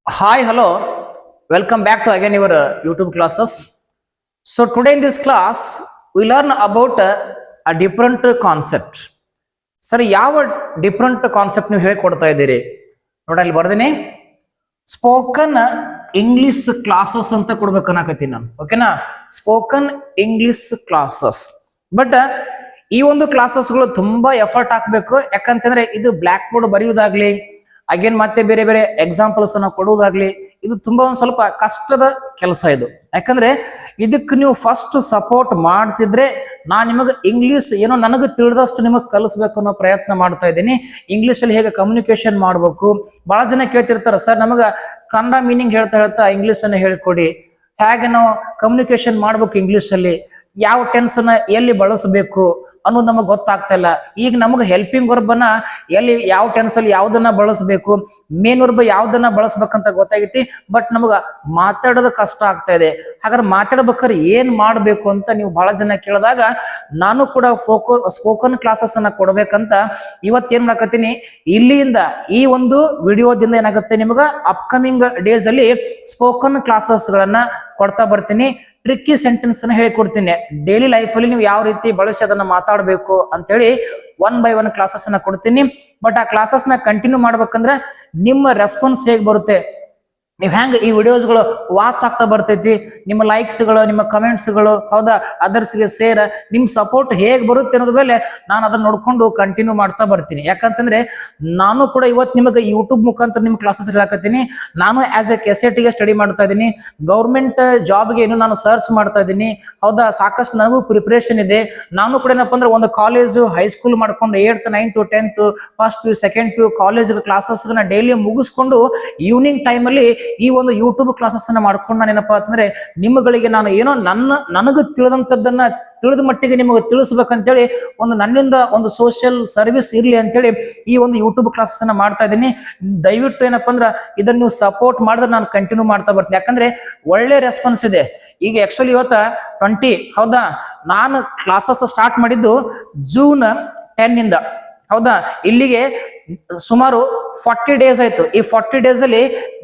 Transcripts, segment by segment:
Hi, hello. Welcome back to again your YouTube classes. So today in this class we learn about a different concept. Sir ಯಾವ different concept ನೀವು ಹೇಳಿಕೊಡ್ತಾ ಇದ್ದೀರಿ ನೋಡಿ ಅಲ್ಲಿ ಬರ್ದಿನಿ spoken English classes ಅಂತ ಕೊಡ್ಬೇಕನ್ನಕತ್ತೀನಿ ನಾನು. ಓಕೆನಾ, ಸ್ಪೋಕನ್ ಇಂಗ್ಲಿಷ್ ಕ್ಲಾಸಸ್. ಬಟ್ ಈ ಒಂದು ಕ್ಲಾಸಸ್ಗಳು ತುಂಬಾ ಎಫರ್ಟ್ ಹಾಕ್ಬೇಕು. ಯಾಕಂತಂದ್ರೆ ಇದು ಬ್ಲಾಕ್ ಬೋರ್ಡ್ ಬರೆಯುವುದಾಗ್ಲಿ ಅಗೇನ್ ಮತ್ತೆ ಬೇರೆ ಬೇರೆ ಎಕ್ಸಾಂಪಲ್ಸ್ ಅನ್ನ ಕೊಡುವುದಾಗ್ಲಿ ಇದು ತುಂಬಾ ಒಂದ್ ಸ್ವಲ್ಪ ಕಷ್ಟದ ಕೆಲಸ ಇದು. ಯಾಕಂದ್ರೆ ಇದಕ್ಕೆ ನೀವು ಫಸ್ಟ್ ಸಪೋರ್ಟ್ ಮಾಡ್ತಿದ್ರೆ ನಾನ್ ನಿಮಗೆ ಇಂಗ್ಲಿಷ್ ಏನೋ ನನಗೆ ತಿಳಿದಷ್ಟು ನಿಮಗೆ ಕಲಿಸ್ಬೇಕು ಅನ್ನೋ ಪ್ರಯತ್ನ ಮಾಡ್ತಾ ಇದ್ದೀನಿ. ಇಂಗ್ಲಿಷ್ ಅಲ್ಲಿ ಹೇಗೆ ಕಮ್ಯುನಿಕೇಶನ್ ಮಾಡ್ಬೇಕು, ಬಹಳ ಜನ ಕೇಳ್ತಿರ್ತಾರ, ಸರ್ ನಮಗ ಕನ್ನಡ ಮೀನಿಂಗ್ ಹೇಳ್ತಾ ಹೇಳ್ತಾ ಇಂಗ್ಲಿಷ್ ಅನ್ನ ಹೇಳಿಕೊಡಿ, ಹೇಗೆ ನಾವು ಕಮ್ಯುನಿಕೇಶನ್ ಮಾಡ್ಬೇಕು ಇಂಗ್ಲಿಷ್ ಅಲ್ಲಿ, ಯಾವ ಟೆನ್ಸ್ ಅನ್ನ ಎಲ್ಲಿ ಬಳಸಬೇಕು ಅನ್ನೋದು ನಮಗೆ ಗೊತ್ತಾಗ್ತಾ ಇಲ್ಲ. ಈಗ ನಮಗೆ ಹೆಲ್ಪಿಂಗ್ ವರ್ಬನ್ನ ಎಲ್ಲಿ ಯಾವ ಟೆನ್ಸ್ ಅಲ್ಲಿ ಯಾವ್ದನ್ನ ಬಳಸಬೇಕು, ಮೇನ್ ವರ್ಬ್ ಯಾವ್ದನ್ನ ಬಳಸ್ಬೇಕಂತ ಗೊತ್ತಾಗೈತಿ. ಬಟ್ ನಮಗ ಮಾತಾಡೋದು ಕಷ್ಟ ಆಗ್ತಾ ಇದೆ. ಹಾಗಾದ್ರೆ ಮಾತಾಡ್ಬೇಕಾದ್ರೆ ಏನ್ ಮಾಡ್ಬೇಕು ಅಂತ ನೀವು ಬಹಳ ಜನ ಕೇಳಿದಾಗ ನಾನು ಕೂಡ ಸ್ಪೋಕನ್ ಕ್ಲಾಸಸ್ ಅನ್ನ ಕೊಡ್ಬೇಕಂತ ಇವತ್ತೇನ್ ಮಾಡಕತ್ತೀನಿ. ಇಲ್ಲಿಂದ ಈ ಒಂದು ವಿಡಿಯೋದಿಂದ ಏನಾಗುತ್ತೆ, ನಿಮ್ಗ ಅಪ್ಕಮಿಂಗ್ ಡೇಸ್ ಅಲ್ಲಿ ಸ್ಪೋಕನ್ ಕ್ಲಾಸಸ್ ಗಳನ್ನ ಕೊಡ್ತಾ ಬರ್ತೀನಿ. ಟ್ರಿಕ್ಕಿ ಸೆಂಟೆನ್ಸ್ ಅನ್ನ ಹೇಳಿಕೊಡ್ತೀನಿ. ಡೈಲಿ ಲೈಫ್ ಅಲ್ಲಿ ನೀವು ಯಾವ ರೀತಿ ಬಳಸಿ ಅದನ್ನ ಮಾತಾಡಬೇಕು ಅಂತೇಳಿ 1 by 1 ಕ್ಲಾಸಸ್ ಅನ್ನ ಕೊಡ್ತೀನಿ. ಬಟ್ ಆ ಕ್ಲಾಸಸ್ ನ ಕಂಟಿನ್ಯೂ ಮಾಡ್ಬೇಕಂದ್ರೆ ನಿಮ್ಮ ರೆಸ್ಪಾನ್ಸ್ ಹೇಗೆ ಬರುತ್ತೆ, ನೀವು ಹೆಂಗ ಈ ವಿಡಿಯೋಸ್ಗಳು ವಾಚ್ ಆಗ್ತಾ ಬರ್ತೈತಿ, ನಿಮ್ಮ ಲೈಕ್ಸ್ಗಳು ನಿಮ್ಮ ಕಮೆಂಟ್ಸ್ಗಳು, ಹೌದಾ, ಅದರ್ಸ್ಗೆ ಸೇರ್ ನಿಮ್ ಸಪೋರ್ಟ್ ಹೇಗ್ ಬರುತ್ತೆ ಅನ್ನೋದ್ರ ಮೇಲೆ ನಾನು ಅದನ್ನ ನೋಡ್ಕೊಂಡು ಕಂಟಿನ್ಯೂ ಮಾಡ್ತಾ ಬರ್ತೀನಿ. ಯಾಕಂತಂದ್ರೆ ನಾನು ಕೂಡ ಇವತ್ತು ನಿಮಗೆ ಯೂಟ್ಯೂಬ್ ಮುಖಾಂತರ ನಿಮ್ ಕ್ಲಾಸಸ್ ಹೇಳಕತ್ತೀನಿ. ನಾನು ಆಸ್ ಎ ಕೆಸೆಟ್ಗೆ ಸ್ಟಡಿ ಮಾಡ್ತಾ ಇದ್ದೀನಿ, ಗೌರ್ಮೆಂಟ್ ಜಾಬ್ಗೆ ಏನು ನಾನು ಸರ್ಚ್ ಮಾಡ್ತಾ ಇದ್ದೀನಿ. ಹೌದಾ, ಸಾಕಷ್ಟು ನನಗೂ ಪ್ರಿಪರೇಷನ್ ಇದೆ. ನಾನು ಕೂಡ ಏನಪ್ಪಾ ಅಂದ್ರೆ ಒಂದು ಕಾಲೇಜು ಹೈಸ್ಕೂಲ್ ಮಾಡ್ಕೊಂಡು 8th 9th 10th first PU second PU college classes daily ಮುಗಿಸ್ಕೊಂಡು ಈವ್ನಿಂಗ್ ಟೈಮ್ ಅಲ್ಲಿ ಈ ಒಂದು ಯೂಟ್ಯೂಬ್ ಕ್ಲಾಸಸ್ ಅನ್ನ ಮಾಡ್ಕೊಂಡು ನಾನು ಏನಪ್ಪಾ ಅಂತಂದ್ರೆ ನಿಮ್ಮಗಳಿಗೆ ನಾನು ಏನೋ ನನಗೆ ತಿಳಿದಂತದ್ದನ್ನ ತಿಳಿದ ಮಟ್ಟಿಗೆ ನಿಮಗೆ ತಿಳಿಸ್ಬೇಕಂತೇಳಿ ನನ್ನಿಂದ ಒಂದು ಸೋಷಿಯಲ್ ಸರ್ವಿಸ್ ಇರ್ಲಿ ಅಂತೇಳಿ ಈ ಒಂದು ಯೂಟ್ಯೂಬ್ ಕ್ಲಾಸಸ್ ಅನ್ನ ಮಾಡ್ತಾ ಇದ್ದೀನಿ. ದಯವಿಟ್ಟು ಏನಪ್ಪಾ ಅಂದ್ರೆ ಇದನ್ನ ನೀವು ಸಪೋರ್ಟ್ ಮಾಡಿದ್ರೆ ನಾನು ಕಂಟಿನ್ಯೂ ಮಾಡ್ತಾ ಬರ್ತೀನಿ. ಯಾಕಂದ್ರೆ ಒಳ್ಳೆ ರೆಸ್ಪಾನ್ಸ್ ಇದೆ. ಈಗ ಆಕ್ಚುಲಿ ಇವತ್ತ 20, ಹೌದಾ, ನಾನು ಕ್ಲಾಸಸ್ ಸ್ಟಾರ್ಟ್ ಮಾಡಿದ್ದು June 10 ಇಂದ, ಹೌದಾ, ಇಲ್ಲಿಗೆ ಸುಮಾರು 40 ಡೇಸ್ ಆಯ್ತು. ಈ 40 ಡೇಸ್ ಅಲ್ಲಿ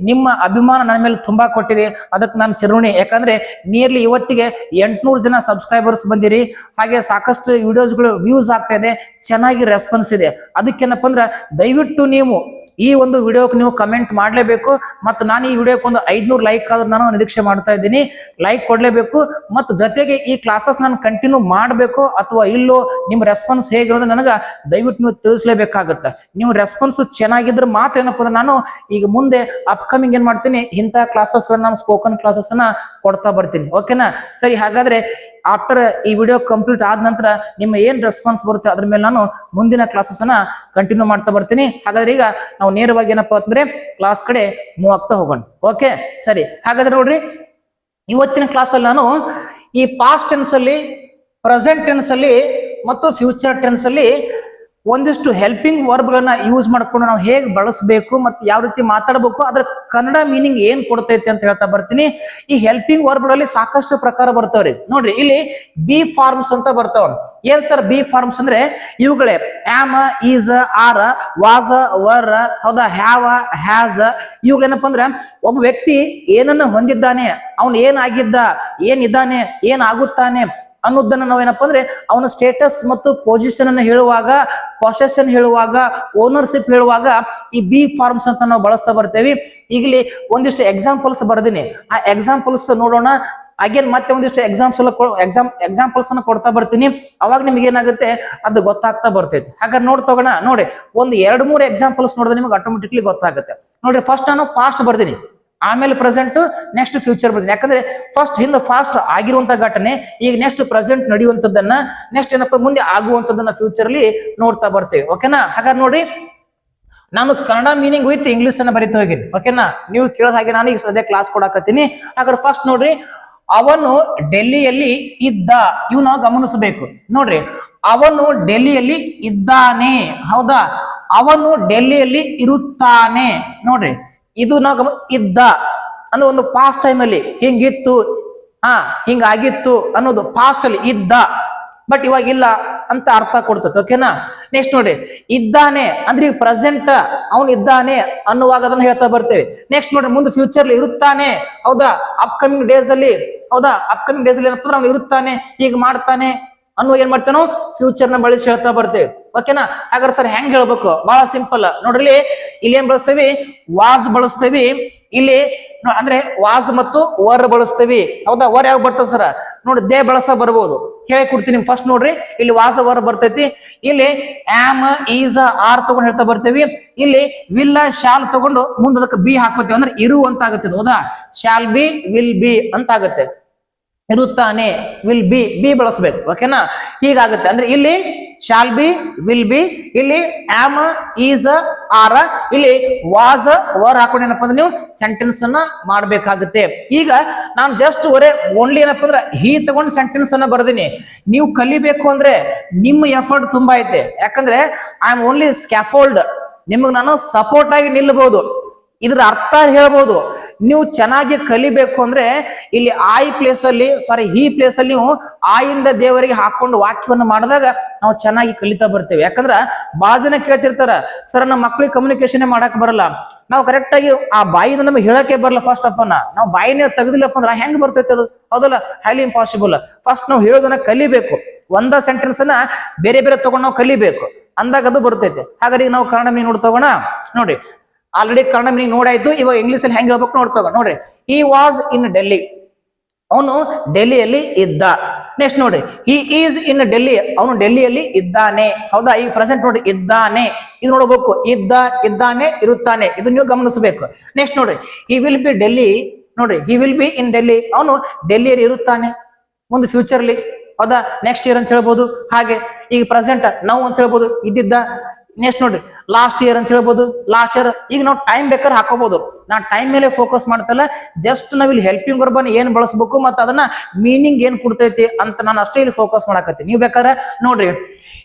ನಿಮ್ಮ ಅಭಿಮಾನ ನನ್ನ ಮೇಲೆ ತುಂಬಾ ಕೊಟ್ಟಿದೆ, ಅದಕ್ಕೆ ನಾನು ಚಿರುಣಿ. ಯಾಕಂದ್ರೆ ನಿಯರ್ಲಿ ಇವತ್ತಿಗೆ 800 ಜನ ಸಬ್ಸ್ಕ್ರೈಬರ್ಸ್ ಬಂದಿರಿ. ಹಾಗೆ ಸಾಕಷ್ಟು ವಿಡಿಯೋಸ್ಗಳು ವ್ಯೂಸ್ ಆಗ್ತಾ ಇದೆ, ಚೆನ್ನಾಗಿ ರೆಸ್ಪಾನ್ಸ್ ಇದೆ. ಅದಕ್ಕೇನಪ್ಪ ಅಂದ್ರೆ ದಯವಿಟ್ಟು ನೀವು ಈ ಒಂದು ವಿಡಿಯೋಕ್ಕೆ ನೀವು ಕಮೆಂಟ್ ಮಾಡಲೇಬೇಕು. ಮತ್ತು ನಾನು ಈ ವಿಡಿಯೋಕ್ಕೆ ಒಂದು 500 ಲೈಕ್ ಆದ್ರೂ ನಾನು ನಿರೀಕ್ಷೆ ಮಾಡ್ತಾ ಇದ್ದೀನಿ. ಲೈಕ್ ಕೊಡ್ಲೇಬೇಕು. ಮತ್ತು ಜೊತೆಗೆ ಈ ಕ್ಲಾಸಸ್ ನಾನು ಕಂಟಿನ್ಯೂ ಮಾಡಬೇಕು ಅಥವಾ ಇಲ್ಲೋ, ನಿಮ್ಮ ರೆಸ್ಪಾನ್ಸ್ ಹೇಗಿರೋದು ನನಗೆ ದಯವಿಟ್ಟು ನೀವು ತಿಳಿಸ್ಲೇಬೇಕಾಗತ್ತೆ. ನೀವು ರೆಸ್ಪಾನ್ಸ್ ಚೆನ್ನಾಗಿದ್ರೆ ಮಾತ್ರ ಏನಪ್ಪ ಅಂದ್ರೆ ನಾನು ಈಗ ಮುಂದೆ ಅಪ್ಕಮಿಂಗ್ ಏನ್ ಮಾಡ್ತೀನಿ, ಇಂಥ ಕ್ಲಾಸಸ್ ನಾನು ಸ್ಪೋಕನ್ ಕ್ಲಾಸಸ್ ಅನ್ನ ಕೊಡ್ತಾ ಬರ್ತೀನಿ. ಓಕೆನಾ, ಸರಿ. ಹಾಗಾದ್ರೆ ಆಫ್ಟರ್ ಈ ವಿಡಿಯೋ ಕಂಪ್ಲೀಟ್ ಆದ ನಂತರ ನಿಮ್ಮ ಏನ್ ರೆಸ್ಪಾನ್ಸ್ ಬರುತ್ತೆ ಅದ್ರ ಮೇಲೆ ನಾನು ಮುಂದಿನ ಕ್ಲಾಸಸ್ ಅನ್ನ ಕಂಟಿನ್ಯೂ ಮಾಡ್ತಾ ಬರ್ತೀನಿ. ಹಾಗಾದ್ರೆ ಈಗ ನಾವು ನೇರವಾಗಿ ಏನಪ್ಪಾ ಅಂದ್ರೆ ಕ್ಲಾಸ್ ಕಡೆ ಮೂವ್ ಆಗ್ತಾ ಹೋಗೋಣ. ಓಕೆ, ಸರಿ. ಹಾಗಾದ್ರೆ ನೋಡ್ರಿ, ಇವತ್ತಿನ ಕ್ಲಾಸ್ ಅಲ್ಲಿ ನಾನು ಈ ಪಾಸ್ಟ್ ಟೆನ್ಸ್ ಅಲ್ಲಿ, ಪ್ರೆಸೆಂಟ್ ಟೆನ್ಸ್ ಅಲ್ಲಿ ಮತ್ತು ಫ್ಯೂಚರ್ ಟೆನ್ಸ್ ಅಲ್ಲಿ ಒಂದಿಷ್ಟು ಹೆಲ್ಪಿಂಗ್ ವರ್ಬ್ ಗಳನ್ನ ಯೂಸ್ ಮಾಡ್ಕೊಂಡು ನಾವು ಹೇಗೆ ಬಳಸಬೇಕು ಮತ್ತು ಯಾವ ರೀತಿ ಮಾತಾಡಬೇಕು, ಅದ್ರ ಕನ್ನಡ ಮೀನಿಂಗ್ ಏನ್ ಕೊಡ್ತೈತಿ ಅಂತ ಹೇಳ್ತಾ ಬರ್ತೀನಿ. ಈ ಹೆಲ್ಪಿಂಗ್ ವರ್ಬ್ ಗಳಲ್ಲಿ ಸಾಕಷ್ಟು ಪ್ರಕಾರ ಬರ್ತಾವ್ರಿ. ನೋಡ್ರಿ, ಇಲ್ಲಿ ಬಿ ಫಾರ್ಮ್ಸ್ ಅಂತ ಬರ್ತಾವ. ಏನ್ ಸರ್ ಬಿ ಫಾರ್ಮ್ಸ್ ಅಂದ್ರೆ? ಇವುಗಳೇ am, is, are, was, were, ಹೌದಾ, ಹ್ಯಾವ, ಹ್ಯಾಸ್. ಇವುಗಳೇನಪ್ಪ ಅಂದ್ರೆ ಒಬ್ಬ ವ್ಯಕ್ತಿ ಏನನ್ನ ಹೊಂದಿದ್ದಾನೆ, ಅವನು ಏನಾಗಿದ್ದ, ಏನಿದ್ದಾನೆ, ಏನಾಗುತ್ತಾನೆ ಅನ್ನೋದನ್ನ ನಾವೇನಪ್ಪ ಅಂದ್ರೆ ಅವನ ಸ್ಟೇಟಸ್ ಮತ್ತು ಪೊಸಿಷನ್ ಅನ್ನು ಹೇಳುವಾಗ, ಪೊಸೆಷನ್ ಹೇಳುವಾಗ, ಓನರ್ಶಿಪ್ ಹೇಳುವಾಗ ಈ ಬಿ ಫಾರ್ಮ್ಸ್ ಅಂತ ನಾವು ಬಳಸ್ತಾ ಬರ್ತೇವೆ. ಈಗಲಿ ಒಂದಿಷ್ಟು ಎಕ್ಸಾಂಪಲ್ಸ್ ಬರ್ದಿನಿ, ಆ ಎಕ್ಸಾಂಪಲ್ಸ್ ನೋಡೋಣ. ಅಗೇನ್ ಮತ್ತೆ ಒಂದಿಷ್ಟು ಎಕ್ಸಾಂಪಲ್ಸ್ ಅನ್ನು ಕೊಡ್ತಾ ಬರ್ತೀನಿ. ಅವಾಗ ನಿಮ್ಗೆ ಏನಾಗುತ್ತೆ ಅದು ಗೊತ್ತಾಗ್ತಾ ಬರ್ತೈತಿ. ಹಾಗಾದ್ರೆ ನೋಡ್ತೋಗೋಣ. ನೋಡಿ, ಒಂದು 2-3 ಎಕ್ಸಾಂಪಲ್ಸ್ ನೋಡಿದ್ರೆ ನಿಮ್ಗೆ ಆಟೋಮೆಟಿಕ್ಲಿ ಗೊತ್ತಾಗುತ್ತೆ. ನೋಡ್ರಿ, ಫಸ್ಟ್ ನಾನು ಪಾಸ್ಟ್ ಬರ್ತೀನಿ, ಆಮೇಲೆ ಪ್ರೆಸೆಂಟ್, ನೆಕ್ಸ್ಟ್ ಫ್ಯೂಚರ್ ಬರ್ತೀನಿ. ಯಾಕಂದ್ರೆ ಫಸ್ಟ್ ಹಿಂದೆ ಫಾಸ್ಟ್ ಆಗಿರುವಂತ ಘಟನೆ, ಈಗ ನೆಕ್ಸ್ಟ್ ಪ್ರೆಸೆಂಟ್ ನಡೆಯುವಂತದ್ದನ್ನ, ನೆಕ್ಸ್ಟ್ ಏನಪ್ಪ ಮುಂದೆ ಆಗುವಂತದ್ದನ್ನ ಫ್ಯೂಚರ್ ಅಲ್ಲಿ ನೋಡ್ತಾ ಬರ್ತೇವೆ. ಓಕೆನಾ, ಹಾಗಾದ್ರೆ ನೋಡಿ, ನಾನು ಕನ್ನಡ ಮೀನಿಂಗ್ ವಿತ್ ಇಂಗ್ಲಿಷ್ ಅನ್ನ ಬರೀತಾ ಹೋಗಿನಿ. ಓಕೆನಾ, ನೀವು ಕೇಳೋದ ಹಾಗೆ ನಾನು ಈಗ ಸದ್ಯ ಕ್ಲಾಸ್ ಕೊಡಾಕತ್ತೀನಿ. ಹಾಗಾದ್ರೆ ಫಸ್ಟ್ ನೋಡ್ರಿ, ಅವನು ಡೆಲ್ಲಿಯಲ್ಲಿ ಇದ್ದ. ಇವ್ ನಾವು ಗಮನಿಸಬೇಕು. ನೋಡ್ರಿ, ಅವನು ಡೆಲ್ಲಿಯಲ್ಲಿ ಇದ್ದಾನೆ, ಹೌದಾ, ಅವನು ಡೆಲ್ಲಿಯಲ್ಲಿ ಇರುತ್ತಾನೆ. ನೋಡ್ರಿ, ಇದು ನಾವು ಇದ್ದ ಅನ್ನೋ ಒಂದು ಪಾಸ್ಟ್ ಟೈಮ್ ಅಲ್ಲಿ ಹಿಂಗಿತ್ತು, ಹಿಂಗಾಗಿತ್ತು ಅನ್ನೋದು ಪಾಸ್ಟ್ ಅಲ್ಲಿ ಇದ್ದ. ಬಟ್ ಇವಾಗ ಇಲ್ಲ ಅಂತ ಅರ್ಥ ಕೊಡ್ತದೆ. ಓಕೆನಾ. ನೆಕ್ಸ್ಟ್ ನೋಡಿ, ಇದ್ದಾನೆ ಅಂದ್ರೆ ಈಗ ಪ್ರೆಸೆಂಟ್ ಅವನು ಇದ್ದಾನೆ ಅನ್ನುವಾಗ ಅದನ್ನ ಹೇಳ್ತಾ ಬರ್ತೇವೆ. ನೆಕ್ಸ್ಟ್ ನೋಡಿ, ಮುಂದೆ ಫ್ಯೂಚರ್ ಇರುತ್ತಾನೆ, ಹೌದಾ, ಅಪ್ಕಮಿಂಗ್ ಡೇಸ್ ಅಲ್ಲಿ, ಹೌದಾ, ಅಪ್ಕಮಿಂಗ್ ಡೇಸ್ ಅಲ್ಲಿ ಏನಪ್ಪ ಅವ್ನು ಇರುತ್ತಾನೆ, ಈಗ ಮಾಡ್ತಾನೆ ಅನ್ನುವ ಏನ್ ಮಾಡ್ತೇವೆ ನಾವು ಫ್ಯೂಚರ್ ನ ಬಳಸಿ ಹೇಳ್ತಾ ಬರ್ತೇವೆ. ಓಕೆನಾ. ಹಾಗಾದ್ರೆ ಸರ್ ಹೆಂಗ್ ಹೇಳ್ಬೇಕು? ಬಹಳ ಸಿಂಪಲ್ ನೋಡ್ರಿ. ಇಲ್ಲಿ ಏನ್ ಬಳಸ್ತೇವಿ? ವಾಸ್ ಬಳಸ್ತೇವಿ. ಇಲ್ಲಿ ಅಂದ್ರೆ ವಾಸ್ ಮತ್ತು ವರ್ ಬಳಸ್ತೇವಿ, ಹೌದಾ. ವರ್ ಯಾವಾಗ ಬರ್ತದೆ ಸರ್? ನೋಡಿ, ದೇ ಬಳಸ್ತಾ ಬರ್ಬೋದು. ಹೇಳಿ ಕೊಡ್ತೀನಿ. ಫಸ್ಟ್ ನೋಡ್ರಿ, ಇಲ್ಲಿ ವಾಸ ವರ್ ಬರ್ತೈತಿ. ಇಲ್ಲಿ ಆಮ್, ಈಸ್, ಆರ್ ತಗೊಂಡು ಹೇಳ್ತಾ ಬರ್ತೇವಿ. ಇಲ್ಲಿ ವಿಲ್, ಶಾಲ್ ತಗೊಂಡು ಮುಂದೆ ಅದಕ್ಕೆ ಬಿ ಹಾಕೋತೇವೆ, ಅಂದ್ರೆ ಇರು ಅಂತ ಆಗುತ್ತೆ. ಹೌದಾ, ಶಾಲ್ ಬಿ, ವಿಲ್ ಬಿ ಅಂತ ಆಗುತ್ತೆ. ಇರುತ್ತಾನೆ, ವಿಲ್ ಬಿ, ಬಿ ಬಳಸ್ಬೇಕು. ಓಕೆನಾ. ಹೀಗಾಗುತ್ತೆ. ಅಂದ್ರೆ ಇಲ್ಲಿ ಶಾಲ್ ಬಿ, ವಿಲ್ ಬಿ, ಇಲ್ಲಿ ಆಮ್, ಈಸ್, ಆರ್, ಇಲ್ಲಿ ವಾಸ್, ವರ್ ಹಾಕೊಂಡು ಏನಪ್ಪ ಅಂದ್ರೆ ನೀವು ಸೆಂಟೆನ್ಸ್ ಅನ್ನ ಮಾಡ್ಬೇಕಾಗುತ್ತೆ. ಈಗ ನಾನು ಜಸ್ಟ್ ಓನ್ಲಿ ಏನಪ್ಪ ಅಂದ್ರೆ ಹೀ ತಗೊಂಡು ಸೆಂಟೆನ್ಸ್ ಅನ್ನ ಬರ್ದೀನಿ. ನೀವು ಕಲಿಬೇಕು ಅಂದ್ರೆ ನಿಮ್ಮ ಎಫರ್ಟ್ ತುಂಬಾ ಐತೆ. ಯಾಕಂದ್ರೆ ಐ ಆಮ್ ಓನ್ಲಿ ಸ್ಕ್ಯಾಫೋಲ್ಡ್. ನಿಮಗೆ ನಾನು ಸಪೋರ್ಟ್ ಆಗಿ ನಿಲ್ಲಬಹುದು, ಇದ್ರ ಅರ್ಥ ಹೇಳ್ಬೋದು. ನೀವು ಚೆನ್ನಾಗಿ ಕಲಿಬೇಕು ಅಂದ್ರೆ ಇಲ್ಲಿ ಆಯ್ ಪ್ಲೇಸ್ ಅಲ್ಲಿ, ಸಾರಿ ಹಿ ಪ್ಲೇಸ್ ಅಲ್ಲಿ ನೀವು ಆಯಿಂದ ದೇವರಿಗೆ ಹಾಕೊಂಡು ವಾಕ್ಯವನ್ನು ಮಾಡಿದಾಗ ನಾವು ಚೆನ್ನಾಗಿ ಕಲಿತಾ ಬರ್ತೇವೆ. ಯಾಕಂದ್ರ ಬಾಳ ಜನ ಕೇಳ್ತಿರ್ತಾರ, ಸರ್ ನಮ್ಮ ಮಕ್ಳಿಗೆ ಕಮ್ಯುನಿಕೇಶನ್ ಮಾಡಕ್ ಬರಲ್ಲ, ನಾವು ಕರೆಕ್ಟ್ ಆಗಿ ಆ ಬಾಯಿನ ನಮಗೆ ಹೇಳಕ್ಕೆ ಬರಲ್ಲ. ಫಸ್ಟ್ ಅಪ್ಪನ ನಾವು ಬಾಯಿನೇ ತೆಗೆದಿಲ್ಲಪ್ಪ ಅಂದ್ರೆ ಹೆಂಗ್ ಬರ್ತೈತೆ ಅದು? ಹೌದಲ್ಲ, ಹೈಲಿ ಇಂಪಾಸಿಬಲ್. ಫಸ್ಟ್ ನಾವು ಹೇಳೋದನ್ನ ಕಲಿಬೇಕು. ಒಂದ ಸೆಂಟೆನ್ಸ್ ಅನ್ನ ಬೇರೆ ಬೇರೆ ತಗೊಂಡು ನಾವು ಕಲಿಬೇಕು, ಅಂದಾಗ ಅದು ಬರ್ತೈತೆ. ಹಾಗಾದ್ರೆ ಈಗ ನಾವು ಕನ್ನಡ ಮೀನಿಂಗ್ ನೋಡ್ತೋಗೋಣ. ನೋಡಿ, ಆಲ್ರೆಡಿ ಕನ್ನಡ ಮೀನಿಂಗ್ ನೋಡಾಯ್ತು. ಇವಾಗ ಇಂಗ್ಲಿಷ್ ಅಲ್ಲಿ ಹೆಂಗ್ ಹೇಳ್ಬೇಕು ನೋಡ್ತೋಗೋಣ. ನೋಡ್ರಿ, ಈ ವಾಸ್ ಇನ್ ಡೆಲ್ಲಿ, ಅವನು ಡೆಲ್ಲಿಯಲ್ಲಿ ಇದ್ದ. ನೆಕ್ಸ್ಟ್ ನೋಡಿ, ಹಿ ಈಸ್ ಇನ್ ಡೆಲ್ಲಿ, ಅವನು ಡೆಲ್ಲಿಯಲ್ಲಿ ಇದ್ದಾನೆ. ಹೌದಾ, ಈಗ ಪ್ರೆಸೆಂಟ್ ನೋಡಿ, ಇದ್ದಾನೆ, ಇದು ನೋಡಬೇಕು. ಇದ್ದಾನೆ, ಇರುತ್ತಾನೆ, ಇದು ನೀವು ಗಮನಿಸಬೇಕು. ನೆಕ್ಸ್ಟ್ ನೋಡಿ, ಹಿ ವಿಲ್ ಬಿ ಡೆಲ್ಲಿ, ನೋಡ್ರಿ, ಹಿ ವಿಲ್ ಬಿ ಇನ್ ಡೆಲ್ಲಿ, ಅವನು ಡೆಲ್ಲಿಯಲ್ಲಿ ಇರುತ್ತಾನೆ. ಮುಂದೆ ಫ್ಯೂಚರ್ಲಿ, ಹೌದಾ, ನೆಕ್ಸ್ಟ್ ಇಯರ್ ಅಂತ ಹೇಳ್ಬೋದು. ಹಾಗೆ ಈಗ ಪ್ರೆಸೆಂಟ್ ನಾವು ಅಂತ ಹೇಳ್ಬೋದು, ಇದ್ದಿದ್ದ. ನೆಕ್ಸ್ಟ್ ನೋಡ್ರಿ, ಲಾಸ್ಟ್ ಇಯರ್ ಅಂತ ಹೇಳ್ಬೋದು, ಲಾಸ್ಟ್ ಇಯರ್. ಈಗ ನಾವು ಟೈಮ್ ಬೇಕಾದ್ರೆ ಹಾಕೋಬಹುದು. ನಾ ಟೈಮ್ ಮೇಲೆ ಫೋಕಸ್ ಮಾಡ್ತಲ್ಲ, ಜಸ್ಟ್ ನಾವ್ ಇಲ್ಲಿ ಹೆಲ್ಪಿಂಗ್ ವರ್ಬನ್ ಏನ್ ಬಳಸಬೇಕು ಮತ್ತು ಅದನ್ನ ಮೀನಿಂಗ್ ಏನ್ ಕೊಡ್ತೈತಿ ಅಂತ ನಾನು ಅಷ್ಟೇ ಇಲ್ಲಿ ಫೋಕಸ್ ಮಾಡಕತ್ತೀನಿ. ನೀವು ಬೇಕಾದ್ರೆ ನೋಡ್ರಿ,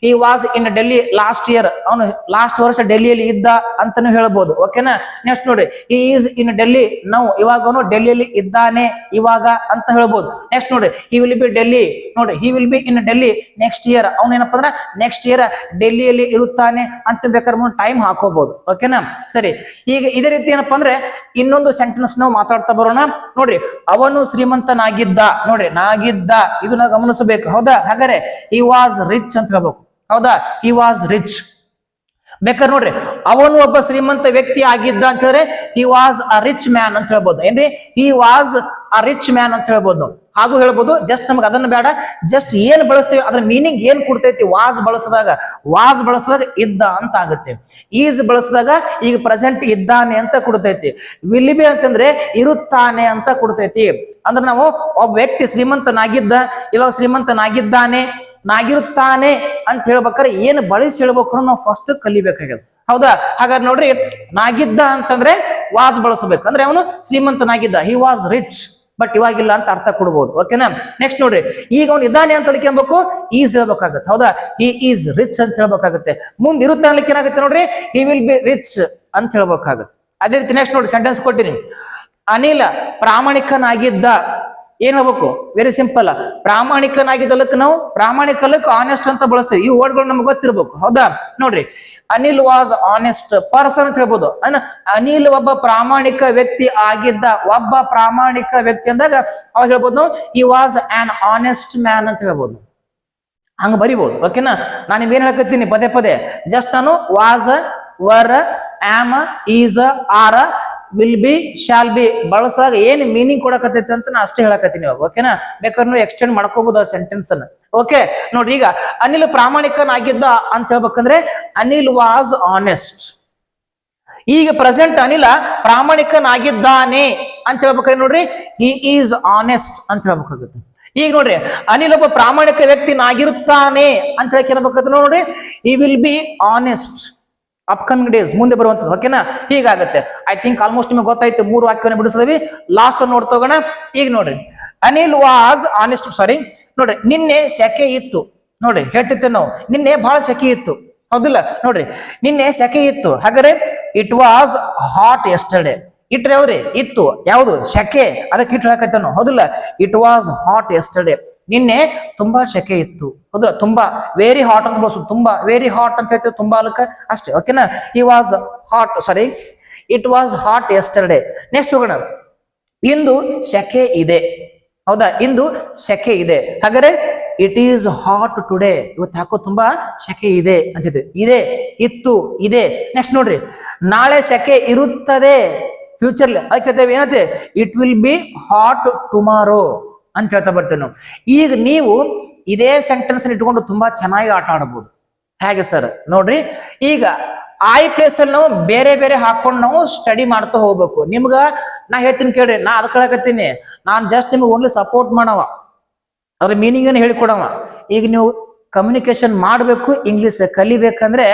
ಈ was in Delhi last year, ಅವನು ಲಾಸ್ಟ್ ವರ್ಷ ಡೆಲ್ಲಿಯಲ್ಲಿ ಇದ್ದ ಅಂತಾನು ಹೇಳ್ಬೋದು. ಓಕೆನಾ. ನೆಕ್ಸ್ಟ್ ನೋಡಿ, ಈ ಈಸ್ ಇನ್ ಡೆಲ್ಲಿ ನಾವು, ಇವಾಗ ಅವನು ಡೆಲ್ಲಿಯಲ್ಲಿ ಇದ್ದಾನೆ ಇವಾಗ ಅಂತ ಹೇಳ್ಬೋದು. ನೆಕ್ಸ್ಟ್ ನೋಡಿ, ಹಿ ವಿಲ್ ಬಿ ಡೆಲ್ಲಿ, ನೋಡಿ, he will be in Delhi next year, ಅವನು ಏನಪ್ಪ ಅಂದ್ರೆ ನೆಕ್ಸ್ಟ್ ಇಯರ್ ಡೆಲ್ಲಿಯಲ್ಲಿ ಇರುತ್ತಾನೆ ಅಂತ ಬೇಕಾದ್ರೆ ಟೈಮ್ ಹಾಕೋಬಹುದು. ಓಕೆನಾ. ಸರಿ, ಈಗ ಇದೇ ರೀತಿ ಏನಪ್ಪಾ ಅಂದ್ರೆ ಇನ್ನೊಂದು ಸೆಂಟೆನ್ಸ್ ನಾವು ಮಾತಾಡ್ತಾ ಬರೋಣ. ನೋಡ್ರಿ, ಅವನು ಶ್ರೀಮಂತನಾಗಿದ್ದ, ನೋಡ್ರಿ, ನಾಗಿದ್ದ, ಇದನ್ನ ಗಮನಿಸಬೇಕು. ಹೌದಾ. ಹಾಗಾದ್ರೆ ಹಿ ವಾಸ್ ರಿಚ್ ಅಂತ ಹೇಳ್ಬೇಕು. ಹೌದಾ, ಹಿ ವಾಸ್ ರಿಚ್. ಬೇಕಾದ್ರೆ ನೋಡ್ರಿ, ಅವನು ಒಬ್ಬ ಶ್ರೀಮಂತ ವ್ಯಕ್ತಿ ಆಗಿದ್ದ ಅಂತ ಹೇಳಿದ್ರೆ he was a rich man ಅಂತ ಹೇಳ್ಬೋದು. ಏನ್ರಿ, he was a rich man ಅಂತ ಹೇಳ್ಬೋದು. ಹಾಗೂ ಹೇಳ್ಬೋದು. ಜಸ್ಟ್ ನಮ್ಗೆ ಅದನ್ನ ಬೇಡ, ಜಸ್ಟ್ ಏನ್ ಬಳಸ್ತೀವಿ ಅದ್ರ ಮೀನಿಂಗ್ ಏನ್ ಕೊಡ್ತೈತಿ. ವಾಸ್ ಬಳಸಿದಾಗ ಇದ್ದ ಅಂತ ಆಗುತ್ತೆ. ಈಸ್ ಬಳಸಿದಾಗ ಈಗ ಪ್ರೆಸೆಂಟ್ ಇದ್ದಾನೆ ಅಂತ ಕೊಡ್ತೈತಿ. ವಿಲ್ ಬಿ ಅಂತಂದ್ರೆ ಇರುತ್ತಾನೆ ಅಂತ ಕೊಡ್ತೈತಿ. ಅಂದ್ರೆ ನಾವು ಒಬ್ಬ ವ್ಯಕ್ತಿ ಶ್ರೀಮಂತನಾಗಿದ್ದ, ಇವಾಗ ಶ್ರೀಮಂತನಾಗಿದ್ದಾನೆ, ನಾಗಿರುತ್ತಾನೆ ಅಂತ ಹೇಳ್ಬೇಕಾದ್ರೆ ಏನು ಬಳಸಿ ಹೇಳ್ಬೇಕು ನಾವು ಫಸ್ಟ್ ಕಲಿಬೇಕಾಗ್ಯದ. ಹೌದಾ. ಹಾಗಾದ್ರೆ ನೋಡ್ರಿ, ನಾಗಿದ್ದ ಅಂತಂದ್ರೆ ವಾಸ್ ಬಳಸಬೇಕು. ಅಂದ್ರೆ ಅವನು ಶ್ರೀಮಂತನಾಗಿದ್ದ, ಹಿ ವಾಸ್ ರಿಚ್. ಬಟ್ ಇವಾಗಿಲ್ಲ ಅಂತ ಅರ್ಥ ಕೊಡ್ಬೋದು. ಓಕೆನಾ. ನೆಕ್ಸ್ಟ್ ನೋಡ್ರಿ, ಈಗ ಅವ್ನು ಇದ್ದಾನೆ ಅಂತ ಹೇಳ್ಬೇಕು, ಈಸ್ ಹೇಳ್ಬೇಕಾಗತ್ತೆ. ಹೌದಾ, ಹಿ ಈಸ್ ರಿಚ್ ಅಂತ ಹೇಳ್ಬೇಕಾಗತ್ತೆ. ಮುಂದೆ ಇರುತ್ತೆ ಅನ್ಲಿಕ್ಕೆ ಏನಾಗುತ್ತೆ ನೋಡ್ರಿ, ಹಿ ವಿಲ್ ಬಿ ರಿಚ್ ಅಂತ ಹೇಳ್ಬೇಕಾಗತ್ತೆ. ಅದೇ ರೀತಿ ನೆಕ್ಸ್ಟ್ ನೋಡಿ, ಸೆಂಟೆನ್ಸ್ ಕೊಟ್ಟಿನಿ. ಅನಿಲ ಪ್ರಾಮಾಣಿಕನಾಗಿದ್ದ, ಏನ್ ಹೇಳ್ಬೇಕು? Very simple. ಪ್ರಾಮಾಣಿಕನಾಗಿದ್ದಲಕ್ಕೆ ನಾವು ಪ್ರಾಮಾಣಿಕಲಕ್ಕೆ ಆನೆಸ್ಟ್ ಅಂತ ಬಳಸ್ತೀವಿ. ಈ ವರ್ಡ್ಗಳು ನಮ್ಗೆ ಗೊತ್ತಿರ್ಬೇಕು. ಹೌದಾ. ನೋಡ್ರಿ, ಅನಿಲ್ ವಾಸ್ ಆನೆಸ್ಟ್ ಪರ್ಸನ್ ಅಂತ ಹೇಳ್ಬೋದು. ಅನಿಲ್ ಒಬ್ಬ ಪ್ರಾಮಾಣಿಕ ವ್ಯಕ್ತಿ ಆಗಿದ್ದ, ಒಬ್ಬ ಪ್ರಾಮಾಣಿಕ ವ್ಯಕ್ತಿ ಅಂದಾಗ ಅವಾಗ ಹೇಳ್ಬೋದು ನಾವು ಈ ವಾಸ್ ಆನ್ ಆನೆಸ್ಟ್ ಮ್ಯಾನ್ ಅಂತ ಹೇಳ್ಬೋದು. ಹಂಗ ಬರಿಬಹುದು. ಓಕೆನಾ. ನಾನು ನಿಮ್ಗೆ ಏನ್ ಹೇಳ್ಕತ್ತೀನಿ ಪದೇ ಪದೇ, ಜಸ್ಟ್ ನಾನು was, were, am, is, are, will be, shall be ಬಳಸಾಗ ಏನ್ ಮೀನಿಂಗ್ ಕೊಡಕತ್ತೈತಿ ಅಂತ ನಾ ಅಷ್ಟೇ ಹೇಳಕತ್ತೀನಿ. ಓಕೆನಾ. ಬೇಕಾದ್ರೆ ನೀವು ಎಕ್ಸ್ಟೆಂಡ್ ಮಾಡ್ಕೋಬಹುದು ಆ ಸೆಂಟೆನ್ಸ್ ಅನ್ನ. ಓಕೆ. ನೋಡ್ರಿ, ಈಗ ಅನಿಲ್ ಪ್ರಾಮಾಣಿಕನಾಗಿದ್ದ ಅಂತ ಹೇಳ್ಬೇಕಂದ್ರೆ ಅನಿಲ್ ವಾಸ್ ಆನೆಸ್ಟ್. ಈಗ ಪ್ರೆಸೆಂಟ್ ಅನಿಲ ಪ್ರಾಮಾಣಿಕನಾಗಿದ್ದಾನೆ ಅಂತ ಹೇಳ್ಬೇಕಾದ್ರೆ ನೋಡ್ರಿ, ಹಿ ಈಸ್ ಆನೆಸ್ಟ್ ಅಂತ ಹೇಳ್ಬೇಕಾಗುತ್ತೆ. ಈಗ ನೋಡ್ರಿ, ಅನಿಲ್ ಒಬ್ಬ ಪ್ರಾಮಾಣಿಕ ವ್ಯಕ್ತಿನಾಗಿರುತ್ತಾನೆ ಅಂತ ಹೇಳಕ್ ಏನ್ಬೇಕಾಗುತ್ತೆ ನೋಡ್ರಿ, he will be honest upcoming days, ಮುಂದೆ ಬರುವಂತದ್ದು. ಓಕೆನಾ. ಹೀಗಾಗುತ್ತೆ. ಐ ಥಿಂಕ್ ಆಲ್ಮೋಸ್ಟ್ ನಿಮಗೆ ಗೊತ್ತಾಯ್ತು. 3 ವಾಕ್ಯವನ್ನು ಬಿಡಿಸಿದ್ವಿ. ಲಾಸ್ಟ್ ಒಂದು ನೋಡ್ತೋಗೋಣ. ಈಗ ನೋಡ್ರಿ, ಅನಿಲ್ ವಾಸ್ ಆನೆಸ್ಟ್. ಸಾರಿ, ನೋಡ್ರಿ, ನಿನ್ನೆ ಸೆಕೆ ಇತ್ತು. ನೋಡ್ರಿ, ಹೇಳ್ತಿರ್ತೇವೆ ನಾವು, ನಿನ್ನೆ ಬಹಳ ಸೆಕೆ ಇತ್ತು. ಹೌದಿಲ್ಲ. ನೋಡ್ರಿ, ನಿನ್ನೆ ಸೆಕೆ ಇತ್ತು. ಹಾಗಾದ್ರೆ ಇಟ್ ವಾಸ್ ಹಾಟ್ ಯೆಸ್ಟರ್ಡೇ. ಇಟ್ರೆ ಅವ್ರಿ ಇತ್ತು, ಯಾವುದು? ಸೆಕೆ. ಅದಕ್ಕೆ ಇಟ್ಟು ಹೇಳಕತ್ತೇವೆ ನಾವು. ಹೌದಿಲ್ಲ. It was hot yesterday. ನಿನ್ನೆ ತುಂಬಾ ಸೆಕೆ ಇತ್ತು, ಹೌದಾ? ತುಂಬಾ ವೆರಿ ಹಾಟ್ ಅಂತ ಬಳಸೋದು, ತುಂಬಾ ವೆರಿ ಹಾಟ್ ಅಂತ ಹೇಳ್ತೀವಿ, ತುಂಬಾ ಅಲ್ಲಕ ಅಷ್ಟೇ. ಓಕೆನಾ? ಈ was hot, sorry, it was hot yesterday. Next ಹೋಗೋಣ. ಇಂದು ಸೆಕೆ ಇದೆ, ಹೌದಾ? ಇಂದು ಸೆಕೆ ಇದೆ. ಹಾಗಾದ್ರೆ ಇಟ್ ಈಸ್ ಹಾಟ್ ಟುಡೇ. ಇವತ್ತು ಯಾಕೋ ತುಂಬಾ ಸೆಕೆ ಇದೆ ಅನ್ಸುತ್ತೆ. ಇದೆ, ಇತ್ತು, ಇದೆ. ನೆಕ್ಸ್ಟ್ ನೋಡ್ರಿ, ನಾಳೆ ಸೆಕೆ ಇರುತ್ತದೆ, ಫ್ಯೂಚರ್ ಅದಕ್ಕೆ ಹೇಳ್ತೇವೆ ಏನಂತೆ, it will be hot tomorrow ಅಂತ ಹೇಳ್ತಾ ಬರ್ತೇವೆ ನಾವು. ಈಗ ನೀವು ಇದೇ ಸೆಂಟೆನ್ಸ್ ಇಟ್ಕೊಂಡು ತುಂಬಾ ಚೆನ್ನಾಗಿ ಆಟ ಆಡಬಹುದು. ಹೇಗೆ ಸರ್? ನೋಡ್ರಿ, ಈಗ ಐ ಪ್ಲೇಸ್ ಅಲ್ಲಿ ನಾವು ಬೇರೆ ಬೇರೆ ಹಾಕೊಂಡು ನಾವು ಸ್ಟಡಿ ಮಾಡ್ತಾ ಹೋಗ್ಬೇಕು. ನಿಮ್ಗ ನಾ ಹೇಳ್ತೀನಿ ಕೇಳ್ರಿ, ನಾ ಅದಕ್ಕೆ ಹೇಳಕತ್ತೀನಿ, ನಾನ್ ಜಸ್ಟ್ ನಿಮ್ಗೆ ಓನ್ಲಿ ಸಪೋರ್ಟ್ ಮಾಡವ, ಅದ್ರ ಮೀನಿಂಗ್ ಅನ್ನು ಹೇಳಿಕೊಡವ. ಈಗ ನೀವು ಕಮ್ಯುನಿಕೇಶನ್ ಮಾಡಬೇಕು, ಇಂಗ್ಲಿಷ್ ಕಲಿಬೇಕಂದ್ರೆ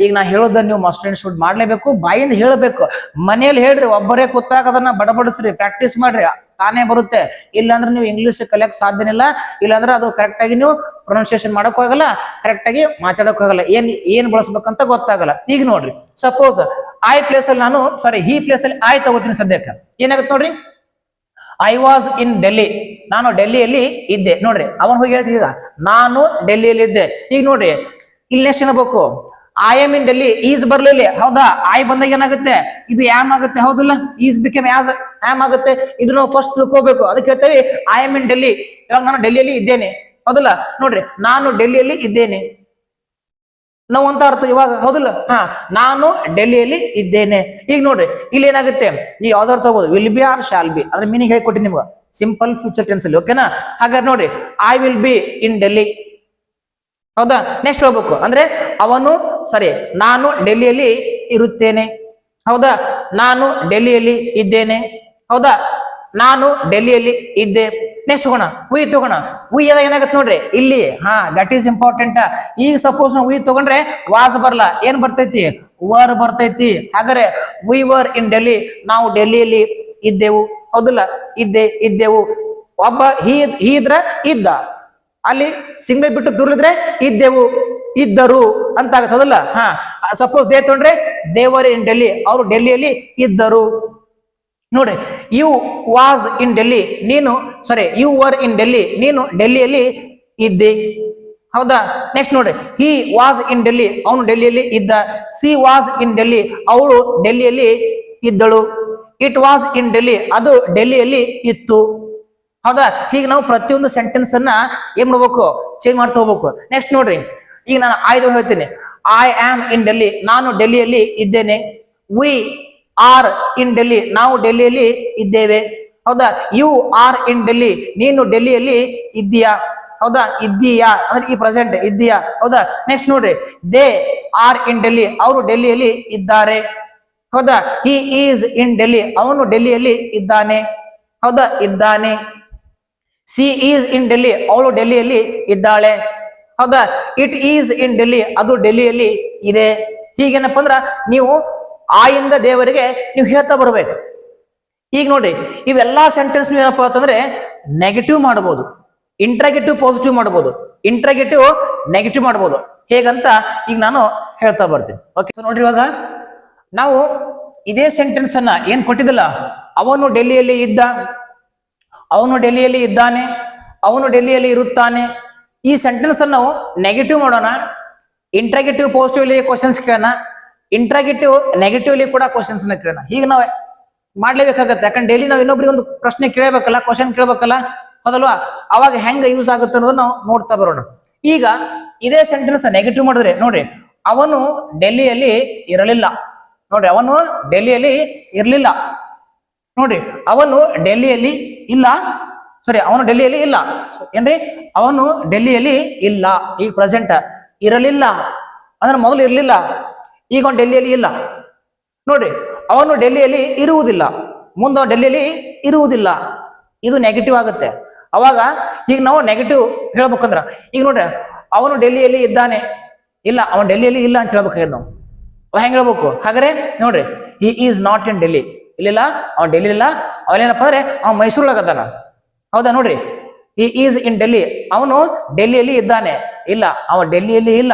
ಈಗ ನಾ ಹೇಳೋದನ್ನ ನೀವು ಮಸ್ಟ್ ಅಂಡ್ ಶುಡ್ ಮಾಡ್ಲೇಬೇಕು, ಬಾಯಿಂದ ಹೇಳಬೇಕು. ಮನೇಲಿ ಹೇಳ್ರಿ, ಒಬ್ಬರೇ ಕೂತಾಗ ಅದನ್ನ ಬಡಬಡಿಸ್ರಿ, ಪ್ರಾಕ್ಟೀಸ್ ಮಾಡ್ರಿ, ತಾನೇ ಬರುತ್ತೆ. ಇಲ್ಲಾಂದ್ರೆ ನೀವು ಇಂಗ್ಲಿಷ್ ಕಲಿಯಕ್ ಸಾಧ್ಯನಿಲ್ಲ. ಇಲ್ಲಾಂದ್ರೆ ಅದು ಕರೆಕ್ಟ್ ಆಗಿ ನೀವು ಪ್ರೊನೌನ್ಸಿಯೇಷನ್ ಮಾಡಕ್ ಹೋಗಲ್ಲ, ಕರೆಕ್ಟ್ ಆಗಿ ಮಾತಾಡಕ್ ಹೋಗಲ್ಲ, ಏನ್ ಬಳಸ್ಬೇಕಂತ ಗೊತ್ತಾಗಲ್ಲ. ಈಗ ನೋಡ್ರಿ, ಸಪೋಸ್ ಐ ಪ್ಲೇಸ್ ಅಲ್ಲಿ ನಾನು, ಸಾರಿ, ಈ ಪ್ಲೇಸ್ ಅಲ್ಲಿ ಐ ತಗೋತೀನಿ ಸದ್ಯಕ್ಕೆ. ಏನಾಗುತ್ತೆ ನೋಡ್ರಿ, ಐ ವಾಸ್ ಇನ್ ಡೆಲ್ಲಿ, ನಾನು ಡೆಲ್ಲಿಯಲ್ಲಿ ಇದ್ದೆ. ನೋಡ್ರಿ, ಅವನು ಹೋಗಿ ಹೇಳ್ತೀವಿ, ಈಗ ನಾನು ಡೆಲ್ಲಿಯಲ್ಲಿ ಇದ್ದೆ. ಈಗ ನೋಡ್ರಿ, ಇಲ್ಲಿ ನೆಕ್ಸ್ಟ್ ಏನಾಗಬೇಕು, I am in Delhi, is ಬರ್ಲಿಲ್ಲ, ಹೌದಾ? ಐ ಬಂದಾಗ ಏನಾಗುತ್ತೆ, ಇದು ಆಮ್ ಆಗುತ್ತೆ, ಹೌದಿಲ್ಲ? ಈಸ್ ಬಿಕಮ್ ಆಸ್ ಆಮ್ ಆಗುತ್ತೆ. ಇದು ನಾವು ಫಸ್ಟ್ ತಿಳ್ಕೋಬೇಕು. ಅದಕ್ಕೆ ಹೇಳ್ತೇವೆ ಐ ಆಮ್ ಇನ್ ಡೆಲ್ಲಿ. ಇವಾಗ ನಾನು ಡೆಲ್ಲಿಯಲ್ಲಿ ಇದ್ದೇನೆ, ಹೌದಿಲ್ಲ? ನೋಡ್ರಿ, ನಾನು ಡೆಲ್ಲಿಯಲ್ಲಿ ಇದ್ದೇನೆ ನಾವು ಅಂತ ಅರ್ಥ ಇವಾಗ, ಹೌದಿಲ್ಲ? ನಾನು ಡೆಲ್ಲಿಯಲ್ಲಿ ಇದ್ದೇನೆ. ಈಗ ನೋಡ್ರಿ, ಇಲ್ಲಿ ಏನಾಗುತ್ತೆ, ನೀವು ಯಾವ್ದಾರು ತಗೋದು, will be are shall be, ಅದ್ರ ಮೀನಿಂಗ್ ಹೇಗೆ ಕೊಟ್ಟಿ ನಿಮ್ಗೆ, ಸಿಂಪಲ್ ಫ್ಯೂಚರ್ ಟೆನ್ಸ್ ಅಲ್ಲಿ. ಓಕೆನಾ? ಹಾಗಾದ್ರೆ ನೋಡ್ರಿ, ಐ ವಿಲ್ ಬಿ ಇನ್ ಡೆಲ್ಲಿ, ಹೌದಾ? ನೆಕ್ಸ್ಟ್ ಹೋಗ್ಬೇಕು ಅಂದ್ರೆ ಅವನು, ಸಾರಿ, ನಾನು ಡೆಲ್ಲಿಯಲ್ಲಿ ಇರುತ್ತೇನೆ, ಹೌದಾ? ನಾನು ಡೆಲ್ಲಿಯಲ್ಲಿ ಇದ್ದೇನೆ, ಹೌದಾ? ನಾನು ಡೆಲ್ಲಿಯಲ್ಲಿ ಇದ್ದೆ. ನೆಕ್ಸ್ಟ್ ಹೋಗೋಣ, ಉಯ್ ತಗೋಣ. ಉಯ್ ಏನಾಗುತ್ತೆ ನೋಡ್ರಿ ಇಲ್ಲಿ, ದಟ್ ಈಸ್ ಇಂಪಾರ್ಟೆಂಟ್. ಈಗ ಸಪೋಸ್ ನಾವು ಉಯ್ ತಗೊಂಡ್ರೆ ವಾಸ್ ಬರ್ಲಾ, ಏನ್ ಬರ್ತೈತಿ, ವರ್ ಬರ್ತೈತಿ. ಹಾಗಾದ್ರೆ ವಿ ವರ್ ಇನ್ ಡೆಲ್ಲಿ, ನಾವು ಡೆಲ್ಲಿಯಲ್ಲಿ ಇದ್ದೆವು, ಹೌದಿಲ್ಲ? ಇದ್ದೆವು. ಒಬ್ಬ ಹೀ ಇದ್ರ ಇದ್ದ, ಅಲ್ಲಿ ಸಿಂಗಲ್ ಬಿಟ್ಟು ಪ್ಲೂರಲ್ ಇದ್ರೆ ಇದ್ದೆವು, ಇದ್ದರು ಅಂತ ಆಗತ್ತೆ, ಹೌದಲ್ಲ? ಸಪೋಸ್ ದೇ ತಗೊಂಡ್ರೆ ದೇವರ್ ಇನ್ ಡೆಲ್ಲಿ, ಅವರು ಡೆಲ್ಲಿಯಲ್ಲಿ ಇದ್ದರು. ನೋಡ್ರಿ, ಯು ವಾಸ್ ಇನ್ ಡೆಲ್ಲಿ, ನೀನು, ಸಾರಿ, ಯು ವರ್ ಇನ್ ಡೆಲ್ಲಿ, ನೀನು ಡೆಲ್ಲಿಯಲ್ಲಿ ಇದ್ದೆ, ಹೌದಾ? ನೆಕ್ಸ್ಟ್ ನೋಡ್ರಿ, ಹಿ ವಾಸ್ ಇನ್ ಡೆಲ್ಲಿ, ಅವನು ಡೆಲ್ಲಿಯಲ್ಲಿ ಇದ್ದ. ಸಿ ವಾಸ್ ಇನ್ ಡೆಲ್ಲಿ, ಅವಳು ಡೆಲ್ಲಿಯಲ್ಲಿ ಇದ್ದಳು. ಇಟ್ ವಾಸ್ ಇನ್ ಡೆಲ್ಲಿ, ಅದು ಡೆಲ್ಲಿಯಲ್ಲಿ ಇತ್ತು, ಹೌದಾ? ಹೀಗೆ ನಾವು ಪ್ರತಿಯೊಂದು ಸೆಂಟೆನ್ಸ್ ಅನ್ನ ಏನ್ ಮಾಡ್ಬೇಕು, ಚೇಂಜ್ ಮಾಡ್ತಾ ಹೋಗ್ಬೇಕು. ನೆಕ್ಸ್ಟ್ ನೋಡ್ರಿ, ಈಗ ನಾನು ಆಯ್ದು ಹೇಳ್ತೀನಿ, ಐ ಆಮ್ ಇನ್ ಡೆಲ್ಲಿ, ನಾನು ಡೆಲ್ಲಿಯಲ್ಲಿ ಇದ್ದೇನೆ. ವಿ ಆರ್ ಇನ್ ಡೆಲ್ಲಿ, ನಾವು ಡೆಲ್ಲಿಯಲ್ಲಿ ಇದ್ದೇವೆ, ಹೌದಾ? ಯು ಆರ್ ಇನ್ ಡೆಲ್ಲಿ, ನೀನು ಡೆಲ್ಲಿಯಲ್ಲಿ ಇದ್ದೀಯಾ, ಹೌದಾ? ಇದ್ದೀಯಾ ಅಂದ್ರೆ ಈ ಪ್ರೆಸೆಂಟ್, ಇದ್ದೀಯಾ, ಹೌದಾ? ನೆಕ್ಸ್ಟ್ ನೋಡ್ರಿ, ದೇ ಆರ್ ಇನ್ ಡೆಲ್ಲಿ, ಅವರು ಡೆಲ್ಲಿಯಲ್ಲಿ ಇದ್ದಾರೆ, ಹೌದಾ? ಹಿ ಈಸ್ ಇನ್ ಡೆಲ್ಲಿ, ಅವನು ಡೆಲ್ಲಿಯಲ್ಲಿ ಇದ್ದಾನೆ, ಹೌದಾ? ಇದ್ದಾನೆ. ಸಿ ಈಸ್ ಇನ್ ಡೆಲ್ಲಿ, ಅವಳು ಡೆಲ್ಲಿಯಲ್ಲಿ ಇದ್ದಾಳೆ, ಹೌದಾ? ಇಟ್ ಈಸ್ ಇನ್ ಡೆಲ್ಲಿ, ಅದು ಡೆಲ್ಲಿಯಲ್ಲಿ ಇದೆ. ಹೀಗೇನಪ್ಪ ಅಂದ್ರ ನೀವು ಆಯಿಂದ ದೇವರಿಗೆ ನೀವು ಹೇಳ್ತಾ ಬರ್ಬೇಕು. ಈಗ ನೋಡ್ರಿ, ಇವೆಲ್ಲಾ ಸೆಂಟೆನ್ಸ್ ನೀವು ಏನಪ್ಪಾ ಅಂತಂದ್ರೆ ನೆಗೆಟಿವ್ ಮಾಡಬಹುದು, ಇಂಟ್ರಾಗೇಟಿವ್ ಪಾಸಿಟಿವ್ ಮಾಡಬಹುದು, ಇಂಟ್ರಾಗೇಟಿವ್ ನೆಗೆಟಿವ್ ಮಾಡಬಹುದು. ಹೇಗಂತ ಈಗ ನಾನು ಹೇಳ್ತಾ ಬರ್ತೀನಿ. ಓಕೆ, ನೋಡ್ರಿ, ಇವಾಗ ನಾವು ಇದೇ ಸೆಂಟೆನ್ಸ್ ಅನ್ನ ಏನ್ ಕೊಟ್ಟಿದ್ದಲ್ಲ, ಅವನು ಡೆಲ್ಲಿಯಲ್ಲಿ ಇದ್ದ, ಅವನು ಡೆಲ್ಲಿಯಲ್ಲಿ ಇದ್ದಾನೆ, ಅವನು ಡೆಲ್ಲಿಯಲ್ಲಿ ಇರುತ್ತಾನೆ. ಈ ಸೆಂಟೆನ್ಸ್ ಅನ್ನು ನಾವು ನೆಗೆಟಿವ್ ಮಾಡೋಣ, ಇಂಟ್ರಾಗೇಟಿವ್ ಪಾಸಿಟಿವ್ಲಿ ಕ್ವಶನ್ಸ್ ಕೇಳೋಣ, ಇಂಟ್ರಾಗೇಟಿವ್ ನೆಗೆಟಿವ್ಲಿ ಕೂಡ ಕ್ವಶನ್ಸ್ ಕೇಳೋಣ. ಈಗ ನಾವು ಮಾಡ್ಲೇಬೇಕಾಗತ್ತೆ, ಯಾಕಂದ್ರೆ ಡೈಲಿ ನಾವು ಇನ್ನೊಬ್ರಿಗೆ ಒಂದು ಪ್ರಶ್ನೆ ಕೇಳಬೇಕಲ್ಲ, ಕ್ವಶನ್ ಕೇಳಬೇಕಲ್ಲ, ಹೌದಲ್ವಾ? ಅವಾಗ ಹೆಂಗ ಯೂಸ್ ಆಗುತ್ತೆ ಅನ್ನೋದನ್ನ ನಾವು ನೋಡ್ತಾ ಬರೋಣ. ಈಗ ಇದೇ ಸೆಂಟೆನ್ಸ್ ನೆಗೆಟಿವ್ ಮಾಡಿದ್ರೆ ನೋಡ್ರಿ, ಅವನು ಡೆಲ್ಲಿಯಲ್ಲಿ ಇರಲಿಲ್ಲ, ನೋಡ್ರಿ, ಅವನು ಡೆಲ್ಲಿಯಲ್ಲಿ ಇರಲಿಲ್ಲ, ನೋಡ್ರಿ, ಅವನು ಡೆಲ್ಲಿಯಲ್ಲಿ ಇಲ್ಲ, ಸಾರಿ, ಅವನು ಡೆಲ್ಲಿಯಲ್ಲಿ ಇಲ್ಲ, ಏನ್ರಿ, ಅವನು ಡೆಲ್ಲಿಯಲ್ಲಿ ಇಲ್ಲ. ಈಗ ಪ್ರೆಸೆಂಟ್ ಇರಲಿಲ್ಲ ಅಂದ್ರೆ ಮೊದಲು ಇರಲಿಲ್ಲ, ಈಗ ಅವನು ಡೆಲ್ಲಿಯಲ್ಲಿ ಇಲ್ಲ. ನೋಡ್ರಿ, ಅವನು ಡೆಲ್ಲಿಯಲ್ಲಿ ಇರುವುದಿಲ್ಲ, ಮುಂದೆ ಡೆಲ್ಲಿಯಲ್ಲಿ ಇರುವುದಿಲ್ಲ, ಇದು ನೆಗೆಟಿವ್ ಆಗುತ್ತೆ. ಅವಾಗ ಈಗ ನಾವು ನೆಗೆಟಿವ್ ಹೇಳ್ಬೇಕಂದ್ರ ಈಗ ನೋಡ್ರಿ, ಅವನು ಡೆಲ್ಲಿಯಲ್ಲಿ ಇದ್ದಾನೆ, ಇಲ್ಲ, ಅವನು ಡೆಲ್ಲಿಯಲ್ಲಿ ಇಲ್ಲ ಅಂತ ಹೇಳ್ಬೇಕಾಗ್ಯದ ನಾವು. ಹೆಂಗ್ ಹೇಳ್ಬೇಕು? ಹಾಗಾದ್ರೆ ನೋಡ್ರಿ, he is not in Delhi, ಇಲ್ಲಿಲ್ಲ, ಅವನು ಡೆಲ್ಲಿ ಇಲ್ಲ, ಅವನೇನಪ್ಪ ಅಂದ್ರೆ ಅವ್ನು ಮೈಸೂರೊಳಗದಾನ, ಹೌದಾ? ನೋಡ್ರಿ, ಹಿ ಈಸ್ ಇನ್ ಡೆಲ್ಲಿ, ಅವನು ಡೆಲ್ಲಿಯಲ್ಲಿ ಇದ್ದಾನೆ, ಇಲ್ಲ, ಅವನು ಡೆಲ್ಲಿಯಲ್ಲಿ ಇಲ್ಲ.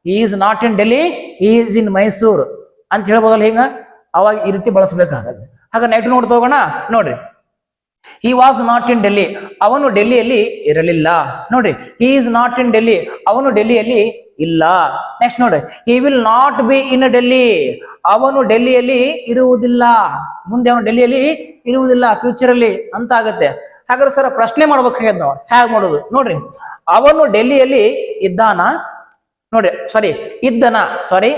He is not in Delhi, he is in Mysuru ಅಂತ ಹೇಳ್ಬೋದಲ್ಲ. ಹಿಂಗ ಅವಾಗ ಈ ರೀತಿ ಬಳಸಬೇಕಾಗತ್ತೆ. ಹಾಗ ನೆಗೆಟಿವ್ ನೋಡ್ತಾ ಹೋಗೋಣ. ನೋಡ್ರಿ, he was not in Delhi, ಅವನು ಡೆಲ್ಲಿಯಲ್ಲಿ ಇರಲಿಲ್ಲ. ನೋಡ್ರಿ, he is not in Delhi, ಅವನು ಡೆಲ್ಲಿಯಲ್ಲಿ ಇಲ್ಲ. ನೆಕ್ಸ್ಟ್ ನೋಡ್ರಿ, ಹಿ ವಿಲ್ ನಾಟ್ ಬಿ ಇನ್ ಡೆಲ್ಲಿ, ಅವನು ಡೆಲ್ಲಿಯಲ್ಲಿ ಇರುವುದಿಲ್ಲ. ಮುಂದೆ ಅವನು ಡೆಲ್ಲಿಯಲ್ಲಿ ಇರುವುದಿಲ್ಲ ಫ್ಯೂಚರ್ ಅಲ್ಲಿ ಅಂತ ಆಗತ್ತೆ. ಹಾಗಾದ್ರೆ ಸರ್ ಪ್ರಶ್ನೆ ಮಾಡ್ಬೇಕಾಗ್ಯದ ನಾವು, ಹೇಗೆ ಮಾಡೋದು ನೋಡ್ರಿ. ಅವನು ಡೆಲ್ಲಿಯಲ್ಲಿ ಇದ್ದಾನ, ನೋಡ್ರಿ ಸಾರಿ ಇದ್ದನ, ಸಾರಿ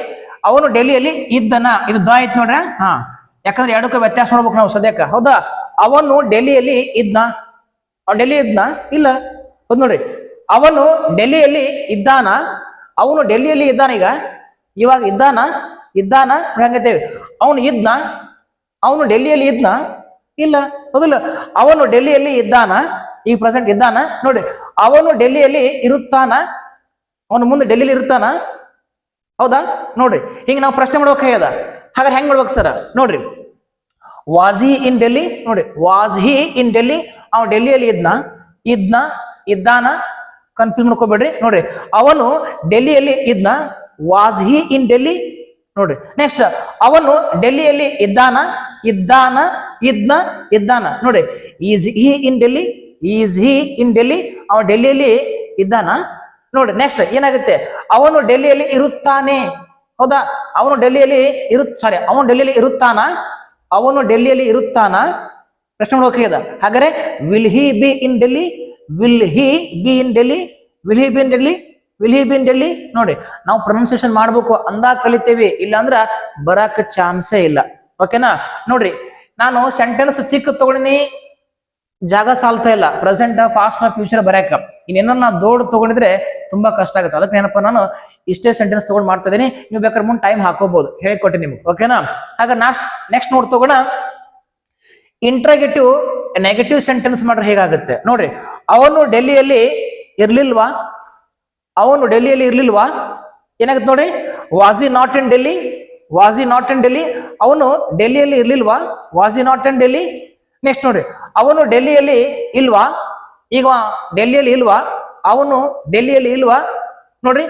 ಅವನು ಡೆಲ್ಲಿಯಲ್ಲಿ ಇದ್ದನ, ಇದು ದ ಐತ್ ನೋಡ್ರಿ. ಹಾ, ಯಾಕಂದ್ರೆ ಎರಡಕ್ಕೂ ವ್ಯತ್ಯಾಸ ನೋಡ್ಬೇಕು ನಾವು ಸದ್ಯಕ್ಕೆ. ಹೌದಾ, ಅವನು ಡೆಲ್ಲಿಯಲ್ಲಿ ಇದ್ನ, ಅವನು ಡೆಲ್ಲಿ ಇದ್ನ ಇಲ್ಲ, ಹೌದು ನೋಡ್ರಿ. ಅವನು ಡೆಲ್ಲಿಯಲ್ಲಿ ಇದ್ದಾನ, ಅವನು ಡೆಲ್ಲಿಯಲ್ಲಿ ಇದ್ದಾನ. ಇವಾಗ ಇದ್ದಾನ ಹಂಗತ್ತೇವೆ. ಅವನು ಇದ್ನ, ಅವನು ಡೆಲ್ಲಿಯಲ್ಲಿ ಇದ್ನ ಇಲ್ಲ, ಹೌದಿಲ್ಲ. ಅವನು ಡೆಲ್ಲಿಯಲ್ಲಿ ಇದ್ದಾನ, ಈಗ ಪ್ರೆಸೆಂಟ್ ಇದ್ದಾನ. ನೋಡ್ರಿ, ಅವನು ಡೆಲ್ಲಿಯಲ್ಲಿ ಇರುತ್ತಾನ, ಅವನು ಮುಂದೆ ಡೆಲ್ಲಿಯಲ್ಲಿ ಇರುತ್ತಾನ. ಹೌದಾ, ನೋಡ್ರಿ ಹಿಂಗೆ ನಾವು ಪ್ರಶ್ನೆ ಮಾಡ್ಬೇಕಾಗ್ಯದ. ಹಾಗಾದ್ರೆ ಹೆಂಗ್ ಮಾಡ್ಬೇಕು ಸರ್ ನೋಡ್ರಿ, ವಾಸ್ ಹಿ ಇನ್ ಡೆಲ್ಲಿ, ನೋಡ್ರಿ ವಾಸ್ ಹಿ ಇನ್ ಡೆಲ್ಲಿ, ಅವನು ಡೆಲ್ಲಿಯಲ್ಲಿ ಇದ್ದಾನ, ಕನ್ಫ್ಯೂಸ್ ಮಾಡ್ಕೋಬೇಡ್ರಿ. ನೋಡ್ರಿ, ಅವನು ಡೆಲ್ಲಿಯಲ್ಲಿ ಇದ್ನ, ವಾಸ್ ಹಿ ಇನ್ ಡೆಲ್ಲಿ. ನೋಡ್ರಿ ನೆಕ್ಸ್ಟ್, ಅವನು ಡೆಲ್ಲಿಯಲ್ಲಿ ಇದ್ದಾನ, ನೋಡ್ರಿ ಈಸ್ ಹಿ ಇನ್ ಡೆಲ್ಲಿ, ಅವನು ಡೆಲ್ಲಿಯಲ್ಲಿ ಇದ್ದಾನ. ನೋಡ್ರಿ ನೆಕ್ಸ್ಟ್ ಏನಾಗುತ್ತೆ, ಅವನು ಡೆಲ್ಲಿಯಲ್ಲಿ ಇರುತ್ತಾನೆ. ಹೌದಾ, ಅವನು ಡೆಲ್ಲಿಯಲ್ಲಿ ಇರುತ್ತಾನ, ಪ್ರಶ್ನೆ ಮಾಡ್ಬೇಕಾಗ್ಯದ. ಹಾಗಾದ್ರೆ ವಿಲ್ ಹಿ ಬಿ ಇನ್ ಡೆಲ್ಲಿ, ನೋಡಿ ನಾವು ಪ್ರೊನೌನ್ಸಿಯೇಷನ್ ಮಾಡ್ಬೇಕು ಅಂದಾಗ ಕಲಿತೇವಿ, ಇಲ್ಲಾಂದ್ರ ಬರಾಕ ಚಾನ್ಸೇ ಇಲ್ಲ. ಓಕೆನಾ. ನೋಡ್ರಿ, ನಾನು ಸೆಂಟೆನ್ಸ್ ಚಿಕ್ಕ ತಗೊಂಡಿನಿ, ಜಾಗ ಸಾಲ್ತಾ ಇಲ್ಲ, ಪ್ರೆಸೆಂಟ್ ಫಾಸ್ಟ್ ಫ್ಯೂಚರ್ ಬರಾಕ. ಇನ್ನೇನೋ ನಾ ದೊಡ್ಡ ತಗೊಂಡಿದ್ರೆ ತುಂಬಾ ಕಷ್ಟ ಆಗುತ್ತೆ. ಅದಕ್ಕೆ ಏನಪ್ಪ, ನಾನು ಇಷ್ಟೇ ಸೆಂಟೆನ್ಸ್ ತಗೊಂಡು ಮಾಡ್ತಾ ಇದೀನಿ. ನೀವು ಬೇಕಾದ್ರೆ ಮುಂದೆ ಟೈಮ್ ಹಾಕೋಬಹುದು, ಹೇಳಿಕೊಟ್ಟೆ ನಿಮ್ಗೆ. ಓಕೆನಾ. ಹಾಗಾದ್ರೆ ನೆಕ್ಸ್ಟ್ ನೋಡ್ ತಗೋಣ, ಇಂಟ್ರಾಗೇಟಿವ್ ನೆಗೆಟಿವ್ ಸೆಂಟೆನ್ಸ್ ಮಾಡ್ರೆ ಹೇಗಾಗುತ್ತೆ ನೋಡ್ರಿ. ಅವನು ಡೆಲ್ಲಿಯಲ್ಲಿ ಇರ್ಲಿಲ್ವಾ, ಏನಾಗುತ್ತೆ ನೋಡ್ರಿ, was he not in Delhi, ಅವನು ಡೆಲ್ಲಿಯಲ್ಲಿ ಇರ್ಲಿಲ್ವಾ, was he not in Delhi. Next ನೋಡ್ರಿ, ಅವನು ಡೆಲ್ಲಿಯಲ್ಲಿ ಇಲ್ವಾ, ಈಗ ಡೆಲ್ಲಿಯಲ್ಲಿ ಇಲ್ವಾ, ಅವನು ಡೆಲ್ಲಿಯಲ್ಲಿ ಇಲ್ವಾ. ನೋಡ್ರಿ,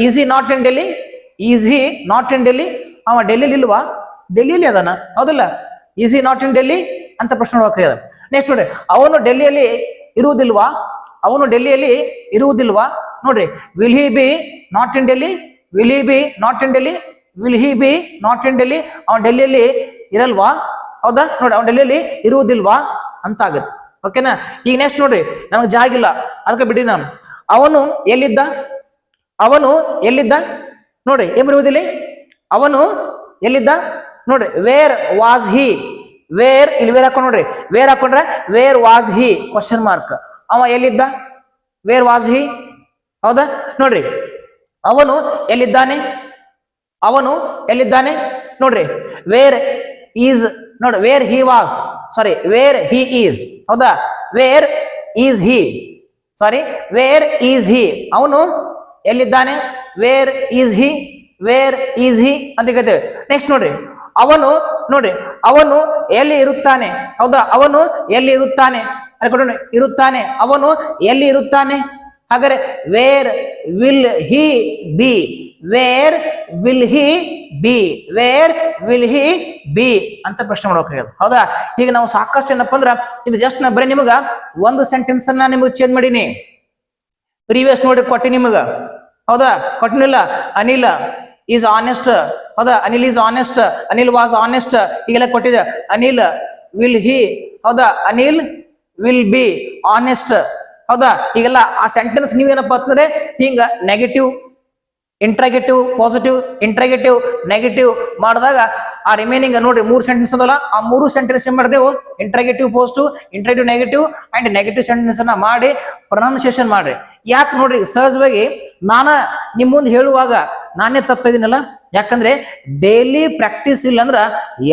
is he not in Delhi, ಅವ ಡೆಲ್ಲಿಯಲ್ಲಿ ಇಲ್ವಾ, ಡೆಲ್ಲಿಯಲ್ಲಿ ಅದಾನ, ಹೌದಲ್ಲ. Is he not in Delhi ಅಂತ ಪ್ರಶ್ನೆ ನೋಡೋಕೆ. ನೆಕ್ಸ್ಟ್ ನೋಡ್ರಿ, ಅವನು ಡೆಲ್ಲಿಯಲ್ಲಿ ಇರುವುದಿಲ್ವಾ, ನೋಡ್ರಿ will he B not in Delhi, ಅವನು ಡೆಲ್ಲಿಯಲ್ಲಿ ಇರಲ್ವಾ, ಹೌದಾ. ನೋಡಿ, ಅವನು ಡೆಲ್ಲಿಯಲ್ಲಿ ಇರುವುದಿಲ್ವಾ ಅಂತ ಆಗುತ್ತೆ. ಓಕೆನಾ. ಈಗ ನೆಕ್ಸ್ಟ್ ನೋಡ್ರಿ, ನಮಗೆ ಜಾಗಿಲ್ಲ ಅದಕ್ಕೆ ಬಿಡಿ ನಾನು. ಅವನು ಎಲ್ಲಿದ್ದ, ನೋಡ್ರಿ ಏನ್ ಬರುವುದಿಲ್ಲ, ಅವನು ಎಲ್ಲಿದ್ದ. ನೋಡ್ರಿ, ವೇರ್ ವಾಸ್ ಹಿ, ಇಲ್ಲಿ ವೇರ್ ಹಾಕೊಂಡ್ ನೋಡ್ರಿ, ವೇರ್ ಹಾಕೊಂಡ್ರೆ where was he question mark. ಅವ ಎಲ್ಲಿದ್ದ, ವೇರ್ ವಾಸ್ ಹಿ, ಹೌದಾ. ನೋಡ್ರಿ, ಅವನು ಎಲ್ಲಿದ್ದಾನೆ, ನೋಡ್ರಿ ವೇರ್ ಈಸ್, ನೋಡ್ರಿ wear he was, wear he is, ಹೌದಾ. ವೇರ್ ಈಸ್ ಹಿ, ಅವನು ಎಲ್ಲಿದ್ದಾನೆ, ವೇರ್ ಈಸ್ ಹಿ ಅಂತ ಹೇಳ್ತೇವೆ. ನೆಕ್ಸ್ಟ್ ನೋಡ್ರಿ, ಅವನು ಎಲ್ಲಿ ಇರುತ್ತಾನೆ, ಹೌದಾ. ಅವನು ಎಲ್ಲಿ ಇರುತ್ತಾನೆ, ಅವನು ಎಲ್ಲಿ ಇರುತ್ತಾನೆ. ಹಾಗಾದ್ರೆ ವೇರ್ ವಿಲ್ ಹಿ ಬಿ, ಅಂತ ಪ್ರಶ್ನೆ ಮಾಡೋಕ್ಕಾಗಲ್ಲ, ಹೌದಾ. ಈಗ ನಾವು ಸಾಕಷ್ಟು ಏನಪ್ಪ ಅಂದ್ರ, ಇದು ಜಸ್ಟ್ ನಾ ಬರೀ ನಿಮಗ ಒಂದು ಸೆಂಟೆನ್ಸ್ ಅನ್ನ ನಿಮಗೆ ಚೇಂಜ್ ಮಾಡೀನಿ. ಪ್ರೀವಿಯಸ್ ನೋಡಿ ಕೊಟ್ಟಿ ನಿಮಗ, ಹೌದಾ, ಕೊಟ್ಟಿನಿಲ್ಲ. ಅನಿಲ್ ಈಸ್ ಆನೆಸ್ಟ್, ಹೌದಾ. Anil is honest, Anil was honest, ಈಗೆಲ್ಲ ಕೊಟ್ಟಿದೆ. ಅನಿಲ್ ವಿಲ್ ಹಿ, ಹೌದಾ. ಅನಿಲ್ ವಿಲ್ ಬಿ ಆನೆಸ್ಟ್, ಹೌದಾ. ಈಗೆಲ್ಲ ಆ ಸೆಂಟೆನ್ಸ್ ನೀವೇನಪ್ಪ ಅಂತಂದ್ರೆ ಹಿಂಗ negative, interrogative, positive, interrogative, negative ಮಾಡಿದಾಗ ಆ ರಿಮೈನಿಂಗ್ ನೋಡ್ರಿ 3 ಸೆಂಟೆನ್ಸ್ ಅದಲ್ಲ, ಆ 3 ಸೆಂಟೆನ್ಸ್ ಏನ್ ಮಾಡ್ರಿ ನೀವು, interrogative positive, interrogative negative and negative sentence ಅನ್ನ ಮಾಡಿ ಪ್ರೊನೌನ್ಸಿಯೇಷನ್ ಮಾಡ್ರಿ. ಯಾಕೆ ನೋಡ್ರಿ, ಸಹಜವಾಗಿ ನಿಮ್ ಮುಂದೆ ಹೇಳುವಾಗ ನಾನೇ ತಪ್ಪಿದ್ದೀನಲ್ಲ, ಯಾಕಂದ್ರೆ ಡೈಲಿ ಪ್ರಾಕ್ಟೀಸ್ ಇಲ್ಲ ಅಂದ್ರ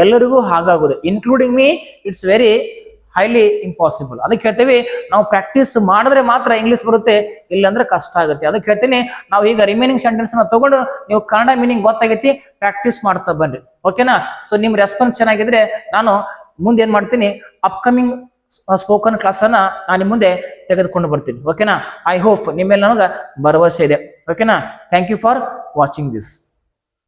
ಎಲ್ಲರಿಗೂ ಹಾಗಾಗೋದು, including me. It's very highly impossible. ಅದಕ್ಕೆ ಹೇಳ್ತೇವೆ, ನಾವು ಪ್ರಾಕ್ಟೀಸ್ ಮಾಡಿದ್ರೆ ಮಾತ್ರ ಇಂಗ್ಲಿಷ್ ಬರುತ್ತೆ, ಇಲ್ಲಾಂದ್ರೆ ಕಷ್ಟ ಆಗುತ್ತೆ. ಅದಕ್ಕೆ ಹೇಳ್ತೀನಿ, ನಾವು ಈಗ ರಿಮೈನಿಂಗ್ ಸೆಂಟೆನ್ಸ್ ನ ತಗೊಂಡು ನೀವು ಕನ್ನಡ ಮೀನಿಂಗ್ ಗೊತ್ತಾಗೈತಿ, ಪ್ರಾಕ್ಟೀಸ್ ಮಾಡ್ತಾ ಬನ್ನಿ. ಓಕೆನಾ. ಸೊ ನಿಮ್ ರೆಸ್ಪಾನ್ಸ್ ಚೆನ್ನಾಗಿದ್ರೆ ನಾನು ಮುಂದೆ ಏನ್ ಮಾಡ್ತೀನಿ, ಅಪ್ಕಮಿಂಗ್ ಸ್ಪೋಕನ್ ಕ್ಲಾಸ್ ಅನ್ನ ನಾನು ನಿಮ್ಮ ಮುಂದೆ ತೆಗೆದುಕೊಂಡು ಬರ್ತೀನಿ. ಓಕೆನಾ. ಐ ಹೋಪ್ ನಿಮ್ಮೆಲ್ಲ ನನಗೆ ಭರವಸೆ ಇದೆ. ಓಕೆನಾ. Thank you for watching this.